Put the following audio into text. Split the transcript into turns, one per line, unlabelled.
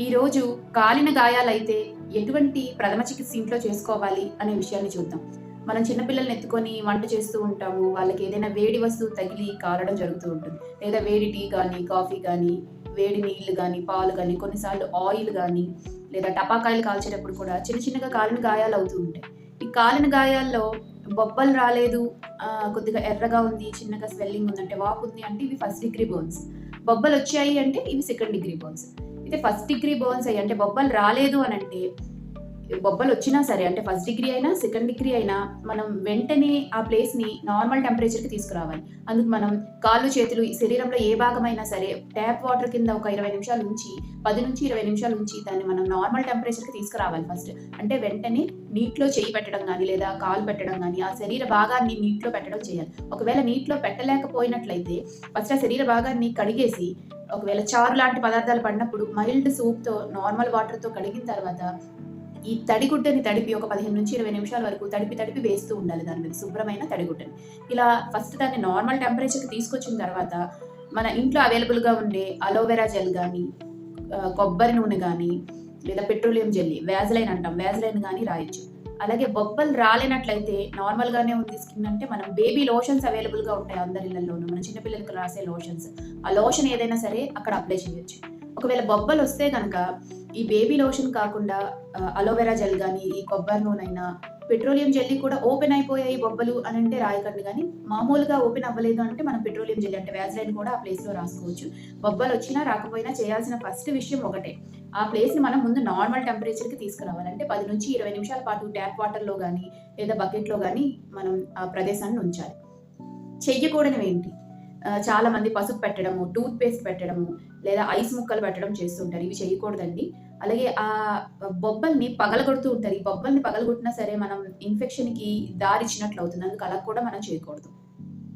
ఈరోజు కాలిన గాయాలైతే ఎటువంటి ప్రథమ చికిత్స ఇంట్లో చేసుకోవాలి అనే విషయాన్ని చూద్దాం. మనం చిన్నపిల్లల్ని ఎత్తుకొని వంట చేస్తూ ఉంటాము. వాళ్ళకి ఏదైనా వేడి వస్తువు తగిలి కాలడం జరుగుతూ ఉంటుంది. లేదా వేడి టీ గానీ, కాఫీ గానీ, వేడి నీళ్లు గానీ, పాలు గానీ, కొన్నిసార్లు ఆయిల్ గానీ, లేదా టపాకాయలు కాల్చేటప్పుడు కూడా చిన్న చిన్నగా కాలిన గాయాలు అవుతూ ఉంటాయి. ఈ కాలిన గాయాల్లో బొబ్బలు రాలేదు, కొద్దిగా ఎర్రగా ఉంది, చిన్నగా స్వెల్లింగ్ ఉందంటే, వాపుంది అంటే ఇవి ఫస్ట్ డిగ్రీ బర్న్స్. బొబ్బలొచ్చాయి అంటే ఇవి సెకండ్ డిగ్రీ బర్న్స్. అయితే ఫస్ట్ డిగ్రీ బర్న్స్ అయ్యి అంటే బొబ్బలు రాలేదు అని అంటే, బొబ్బలు వచ్చినా సరే అంటే ఫస్ట్ డిగ్రీ అయినా సెకండ్ డిగ్రీ అయినా మనం వెంటనే ఆ ప్లేస్ని నార్మల్ టెంపరేచర్కి తీసుకురావాలి. అందుకు మనం కాళ్ళు చేతులు శరీరంలో ఏ భాగమైనా సరే ట్యాప్ వాటర్ కింద ఒక 20 నిమిషాలు ఉంచి 10 నుంచి 20 నిమిషాలు ఉంచి దాన్ని మనం నార్మల్ టెంపరేచర్కి తీసుకురావాలి ఫస్ట్. అంటే వెంటనే నీటిలో చేయి పెట్టడం కానీ లేదా కాలు పెట్టడం కానీ ఆ శరీర భాగాన్ని నీటిలో పెట్టడం చేయాలి. ఒకవేళ నీటిలో పెట్టలేకపోయినట్లయితే ఫస్ట్ ఆ శరీర భాగాన్ని కడిగేసి, ఒకవేళ చారు లాంటి పదార్థాలు పడినప్పుడు మైల్డ్ సోప్తో నార్మల్ వాటర్తో కడిగిన తర్వాత ఈ తడిగుడ్డని తడిపి ఒక 15 నుంచి 20 నిమిషాల వరకు తడిపి వేస్తూ ఉండాలి దాని మీద శుభ్రమైన తడిగుడ్డని. ఇలా ఫస్ట్ దాన్ని నార్మల్ టెంపరేచర్కి తీసుకొచ్చిన తర్వాత మన ఇంట్లో అవైలబుల్గా ఉండే అలోవెరా జెల్ కానీ, కొబ్బరి నూనె కానీ, లేదా పెట్రోలియం జెల్లీ వ్యాజ్లైన్ అంటాం, వ్యాజ్లైన్ కానీ రాయొచ్చు. అలాగే బొబ్బలు రాలేనట్లయితే నార్మల్గానే ఉంది స్కిన్ అంటే మనం బేబీ లోషన్స్ అవైలబుల్గా ఉంటాయి అందరి ఇళ్లలోనూ. మన చిన్నపిల్లలకు రాసే లోషన్స్, ఆ లోషన్ ఏదైనా సరే అక్కడ అప్లై చేయొచ్చు. ఒకవేళ బొబ్బలు వస్తే కనుక ఈ బేబీ లోషన్ కాకుండా అలోవెరా జెల్ కానీ, ఈ కొబ్బరి నూనె అయినా, పెట్రోలియం జెల్లీ కూడా ఓపెన్ అయిపోయాయి బొబ్బలు అని అంటే రాయకండి. కానీ మామూలుగా ఓపెన్ అవ్వలేదు అంటే మనం పెట్రోలియం జెల్లీ అంటే వ్యాజ్లైన్ కూడా ఆ ప్లేస్లో రాసుకోవచ్చు. బొబ్బలు వచ్చినా రాకపోయినా చేయాల్సిన ఫస్ట్ విషయం ఒకటే, ఆ ప్లేస్ని మనం ముందు నార్మల్ టెంపరేచర్కి తీసుకురావాలి. అంటే 10 నుంచి 20 నిమిషాల పాటు ట్యాప్ వాటర్లో కానీ లేదా బకెట్లో కానీ మనం ఆ ప్రదేశాన్ని ఉంచాలి. చెయ్యకూడనివి ఏంటి? చాలా మంది పసుపు పెట్టడము, టూత్ పేస్ట్ పెట్టడము, లేదా ఐస్ ముక్కలు పెట్టడం చేస్తుంటారు. ఇవి చేయకూడదండి. అలాగే బొబ్బల్ని పగలగొడుతూ ఉంటారు. ఈ బొబ్బల్ని పగలగొట్టినా సరే మనం ఇన్ఫెక్షన్‌కి దారిచ్చినట్లు అవుతుంది. అందుకు అలా కూడా మనం చేయకూడదు.